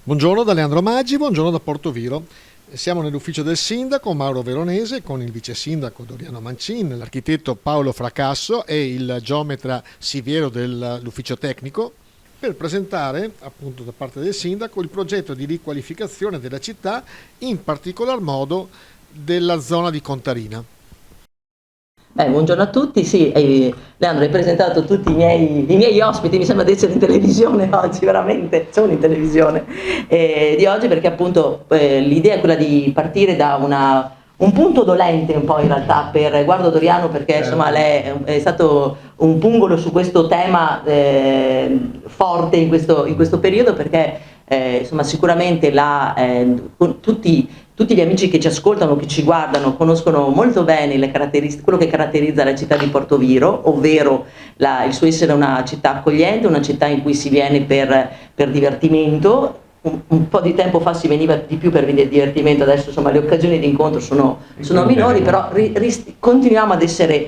Buongiorno da Leandro Maggi, buongiorno da Portoviro. Siamo nell'ufficio del sindaco Mauro Veronese con il vice sindaco Doriano Mancin, l'architetto Paolo Fracasso e il geometra Siviero dell'ufficio tecnico per presentare, appunto da parte del sindaco, il progetto di riqualificazione della città, in particolar modo della zona di Contarina. Buongiorno a tutti, sì, Leandro, hai presentato tutti i miei ospiti, mi sembra di essere in televisione oggi, veramente, sono in televisione di oggi perché appunto l'idea è quella di partire da un punto dolente un po' in realtà per Guardo Doriano, perché insomma lei è stato un pungolo su questo tema forte in questo periodo, perché insomma sicuramente tutti gli amici che ci ascoltano, che ci guardano, conoscono molto bene quello che caratterizza la città di Portoviro, ovvero il suo essere una città accogliente, una città in cui si viene per divertimento. Un po' di tempo fa si veniva di più per divertimento, adesso insomma le occasioni di incontro sono minori, però continuiamo ad essere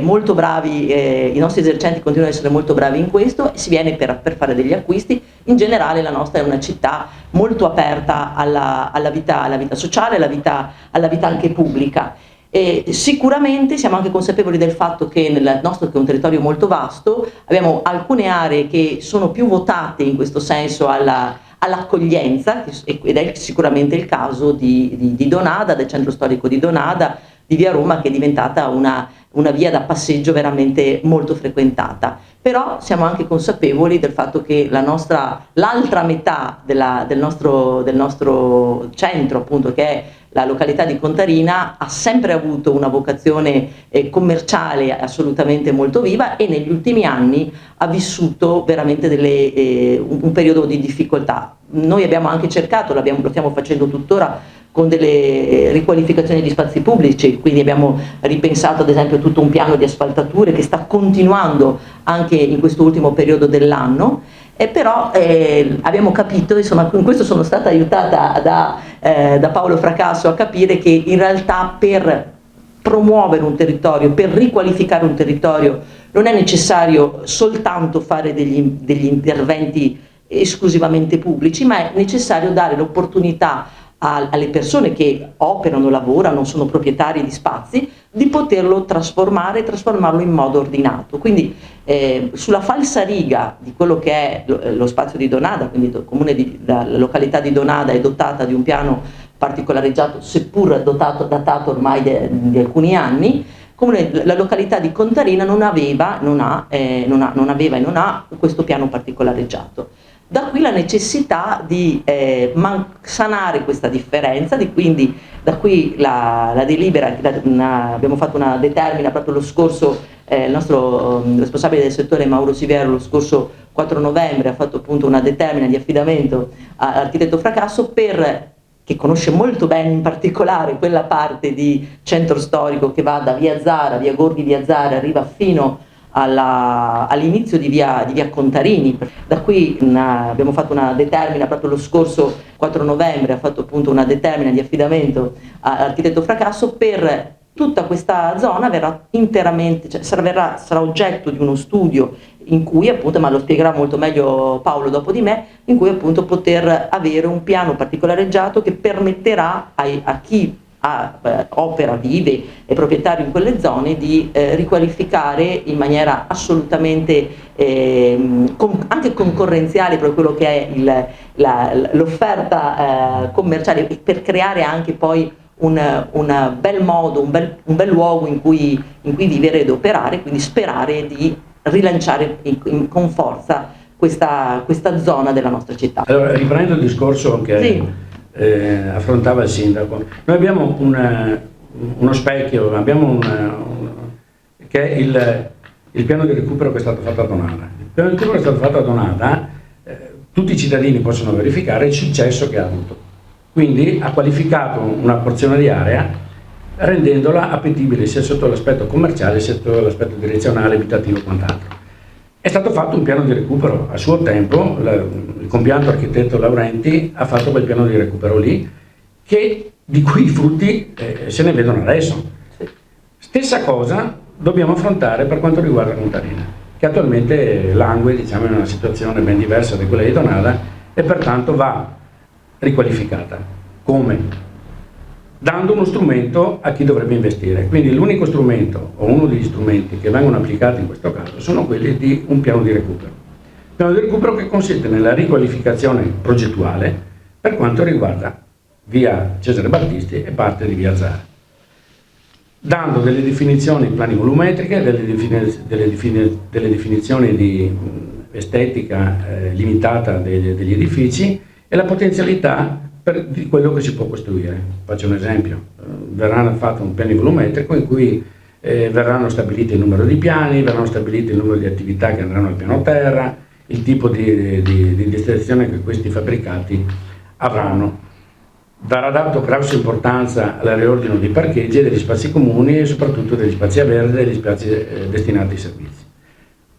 molto bravi, i nostri esercenti continuano ad essere molto bravi in questo, e si viene per fare degli acquisti. In generale la nostra è una città molto aperta alla vita sociale, alla vita anche pubblica. E sicuramente siamo anche consapevoli del fatto che nel nostro, che è un territorio molto vasto, abbiamo alcune aree che sono più votate in questo senso all'accoglienza, ed è sicuramente il caso di Donada, del centro storico di Donada, di via Roma, che è diventata una via da passeggio veramente molto frequentata. Però siamo anche consapevoli del fatto che l'altra metà del nostro centro, appunto, che è la località di Contarina, ha sempre avuto una vocazione commerciale assolutamente molto viva, e negli ultimi anni ha vissuto veramente un periodo di difficoltà. Noi abbiamo anche cercato, lo stiamo facendo tuttora, con delle riqualificazioni di spazi pubblici, quindi abbiamo ripensato ad esempio tutto un piano di asfaltature che sta continuando anche in questo ultimo periodo dell'anno. Però abbiamo capito, insomma, con questo sono stata aiutata da Paolo Fracasso a capire che in realtà per promuovere un territorio, per riqualificare un territorio, non è necessario soltanto fare degli interventi esclusivamente pubblici, ma è necessario dare l'opportunità alle persone che operano, lavorano, sono proprietari di spazi, di poterlo trasformarlo in modo ordinato. Quindi sulla falsariga di quello che è lo spazio di Donada, quindi la località di Donada è dotata di un piano particolareggiato, seppur datato ormai di alcuni anni. La località di Contarina non aveva e non ha questo piano particolareggiato. Da qui la necessità di sanare questa differenza, quindi da qui la delibera, abbiamo fatto una determina proprio lo scorso, il nostro responsabile del settore Mauro Siviero lo scorso 4 novembre ha fatto appunto una determina di affidamento all'architetto Fracasso, che conosce molto bene in particolare quella parte di centro storico che va da via Zara, via Gorghi via Zara, arriva fino all'inizio di via Contarini. Da qui abbiamo fatto una determina proprio lo scorso 4 novembre, ha fatto appunto una determina di affidamento all'architetto Fracasso. Per tutta questa zona verrà interamente, cioè sarà oggetto di uno studio in cui appunto, ma lo spiegherà molto meglio Paolo dopo di me, in cui appunto poter avere un piano particolareggiato che permetterà a chi opera, vive, è proprietario in quelle zone, di riqualificare in maniera assolutamente anche concorrenziale per quello che è l'offerta commerciale, per creare anche poi un bel modo, un bel luogo in cui vivere ed operare, quindi sperare di rilanciare con forza questa zona della nostra città. Allora, riprendo il discorso che sì. Affrontava il sindaco. Noi abbiamo uno specchio, che è il piano di recupero che è stato fatto a Donada. Il piano di recupero che è stato fatto a Donada, tutti i cittadini possono verificare il successo che ha avuto. Quindi ha qualificato una porzione di area rendendola appetibile sia sotto l'aspetto commerciale sia sotto l'aspetto direzionale, abitativo e quant'altro. È stato fatto un piano di recupero a suo tempo, il compianto architetto Laurenti ha fatto quel piano di recupero lì, di cui i frutti se ne vedono adesso. Stessa cosa dobbiamo affrontare per quanto riguarda Contarina, che attualmente langue, diciamo, in una situazione ben diversa da quella di Donada, e pertanto va riqualificata. Come? Dando uno strumento a chi dovrebbe investire. Quindi l'unico strumento o uno degli strumenti che vengono applicati in questo caso sono quelli di un piano di recupero. Piano di recupero che consiste nella riqualificazione progettuale per quanto riguarda via Cesare Battisti e parte di via Zara, dando delle definizioni planivolumetriche, delle definizioni di estetica limitata degli edifici e la potenzialità di quello che si può costruire. Faccio un esempio: verrà fatto un piano volumetrico in cui verranno stabiliti il numero di piani, verranno stabiliti il numero di attività che andranno al piano terra, il tipo di destinazione che questi fabbricati avranno. Darà dato grossa importanza al riordino dei parcheggi, degli spazi comuni e soprattutto degli spazi a verde e degli spazi destinati ai servizi.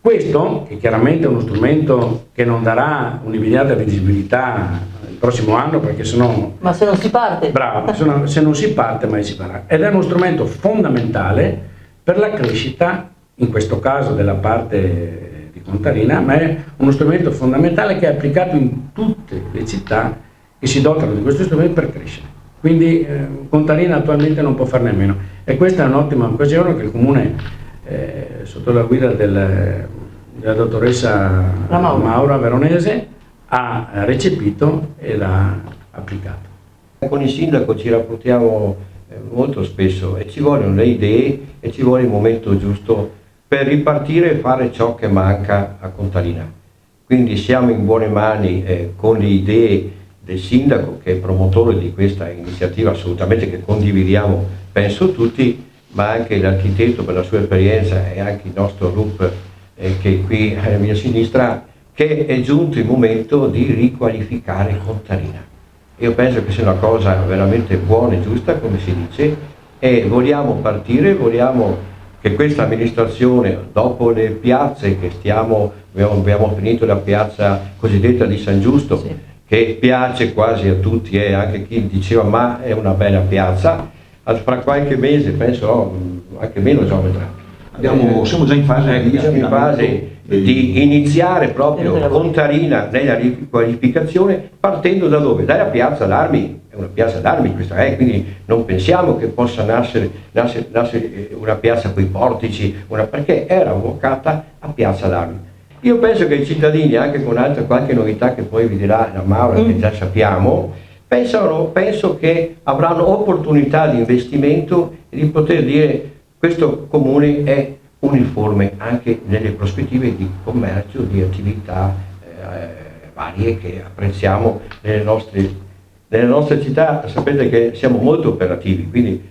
Questo, che chiaramente è uno strumento che non darà un'immediata visibilità il prossimo anno, perché sennò... Ma se non si parte? Bravo, se non si parte mai si farà. Ed è uno strumento fondamentale per la crescita, in questo caso della parte di Contarina, ma è uno strumento fondamentale che è applicato in tutte le città che si dotano di questo strumento per crescere. Quindi Contarina attualmente non può farne a meno. E questa è un'ottima occasione che il Comune, sotto la guida della dottoressa Maura Veronese, ha recepito ed ha applicato. Con il sindaco ci rapportiamo molto spesso e ci vogliono le idee e ci vuole il momento giusto per ripartire e fare ciò che manca a Contarina. Quindi siamo in buone mani con le idee del sindaco, che è promotore di questa iniziativa assolutamente, che condividiamo penso tutti, ma anche l'architetto per la sua esperienza e anche il nostro RUP che è qui alla mia sinistra, che è giunto il momento di riqualificare Contarina. Io penso che sia una cosa veramente buona e giusta, come si dice, e vogliamo partire, vogliamo che questa amministrazione, dopo le piazze che abbiamo finito la piazza cosiddetta di San Giusto, sì, che piace quasi a tutti e anche chi diceva ma è una bella piazza, fra qualche mese, penso anche meno geometra. Siamo già in fase di iniziare proprio Contarina nella riqualificazione, partendo da dove? Dalla piazza d'Armi. È una piazza d'Armi questa, quindi non pensiamo che possa nascere una piazza con i portici, perché era vocata a piazza d'Armi. Io penso che i cittadini, anche con qualche novità che poi vi dirà la Maura, che già sappiamo, penso che avranno opportunità di investimento e di poter dire questo comune è uniforme anche nelle prospettive di commercio, di attività varie che apprezziamo nelle nostre città. Sapete che siamo molto operativi, quindi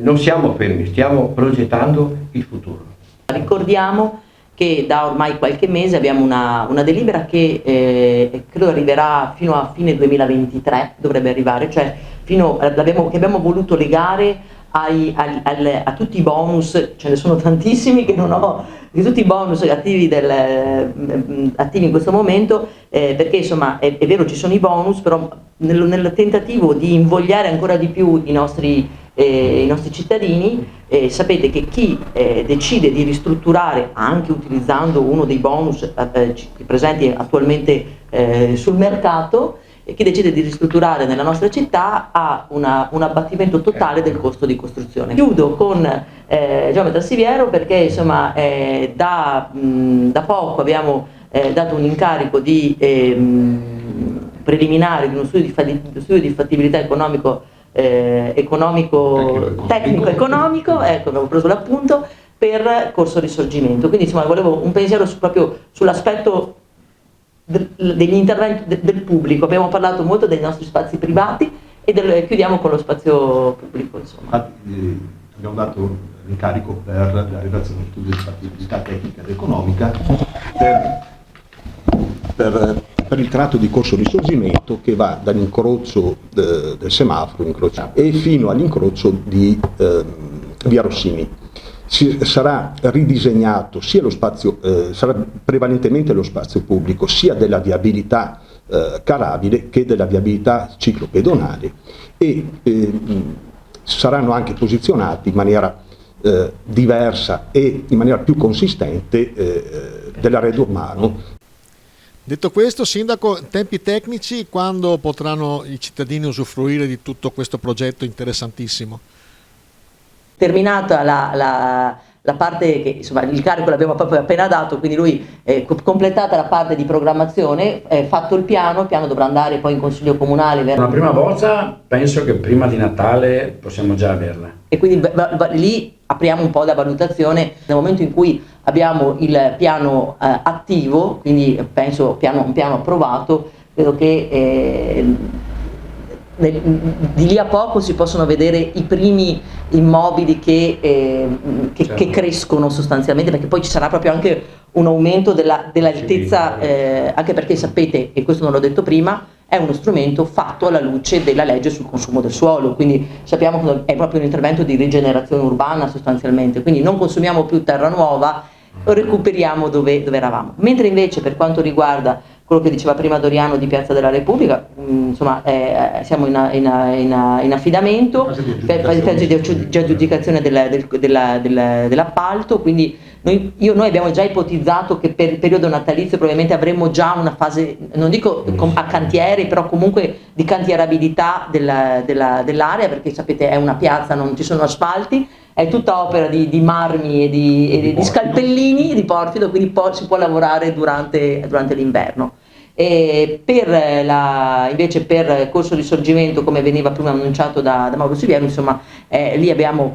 non siamo fermi, stiamo progettando il futuro. Ricordiamo che da ormai qualche mese abbiamo una delibera che credo arriverà fino a fine 2023, dovrebbe arrivare, cioè che abbiamo voluto legare a tutti i bonus, ce ne sono tantissimi che non ho, di tutti i bonus attivi in questo momento, perché insomma è vero, ci sono i bonus, però nel tentativo di invogliare ancora di più i nostri cittadini, sapete che chi decide di ristrutturare anche utilizzando uno dei bonus presenti attualmente sul mercato, chi decide di ristrutturare nella nostra città ha un abbattimento totale del costo di costruzione. Chiudo con Geometra Siviero perché insomma da poco abbiamo dato un incarico di preliminare di uno studio di fattibilità tecnico-economico, ecco, avevo preso l'appunto, per Corso Risorgimento. Quindi insomma volevo un pensiero proprio sull'aspetto degli interventi del pubblico. Abbiamo parlato molto dei nostri spazi privati e chiudiamo con lo spazio pubblico. Insomma. Abbiamo dato l'incarico per la redazione di studio di fattibilità tecnica ed economica per il tratto di Corso Risorgimento che va dall'incrocio del semaforo e fino all'incrocio di via Rossini. Sarà ridisegnato sia lo spazio, sarà prevalentemente lo spazio pubblico, sia della viabilità carabile che della viabilità ciclopedonale, e saranno anche posizionati in maniera diversa e in maniera più consistente dell'arredo urbano. Detto questo, Sindaco, tempi tecnici, quando potranno i cittadini usufruire di tutto questo progetto interessantissimo? Terminata la parte che insomma il carico l'abbiamo proprio appena dato, quindi lui completata la parte di programmazione, fatto il piano dovrà andare poi in consiglio comunale. Una prima bozza penso che prima di Natale possiamo già averla. E quindi lì apriamo un po' da valutazione nel momento in cui abbiamo il piano attivo, quindi penso un piano approvato, credo che di lì a poco si possono vedere i primi immobili Certo. che crescono sostanzialmente, perché poi ci sarà proprio anche un aumento dell'altezza, anche perché sapete, e questo non l'ho detto prima, è uno strumento fatto alla luce della legge sul consumo del suolo, quindi sappiamo che è proprio un intervento di rigenerazione urbana sostanzialmente, quindi non consumiamo più terra nuova, recuperiamo dove eravamo. Mentre invece per quanto riguarda quello che diceva prima Doriano di Piazza della Repubblica, insomma siamo in affidamento, fase di aggiudicazione dell'appalto, quindi noi abbiamo già ipotizzato che per il periodo natalizio probabilmente avremo già una fase, non dico a cantieri, però comunque di cantierabilità dell'area, perché sapete è una piazza, non ci sono asfalti, è tutta opera di marmi e di scalpellini, di porfido, quindi si può lavorare durante l'inverno. E invece per Corso Risorgimento, come veniva prima annunciato da Mauro Siviero, insomma lì abbiamo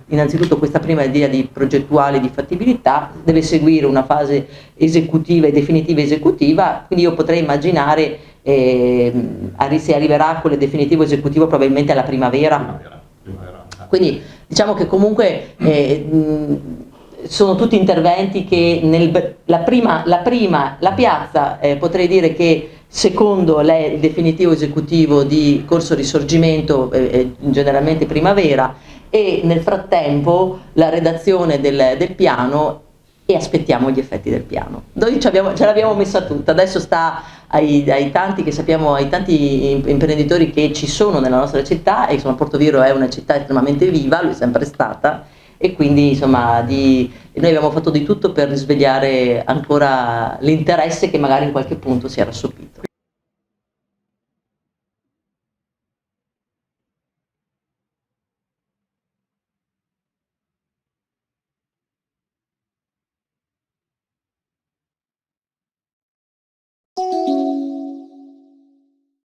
innanzitutto questa prima idea di progettuale di fattibilità, deve seguire una fase esecutiva e definitiva esecutiva, quindi io potrei immaginare se arriverà con il definitivo esecutivo probabilmente alla primavera. Quindi diciamo che comunque sono tutti interventi che la piazza potrei dire che secondo il definitivo esecutivo di Corso Risorgimento generalmente primavera, e nel frattempo la redazione del piano, e aspettiamo gli effetti del piano. Noi ce l'abbiamo messa tutta, adesso sta ai tanti che sappiamo, ai tanti imprenditori che ci sono nella nostra città, e insomma Portoviro è una città estremamente viva, lo è sempre stata, e quindi insomma noi abbiamo fatto di tutto per risvegliare ancora l'interesse che magari in qualche punto si era assopito.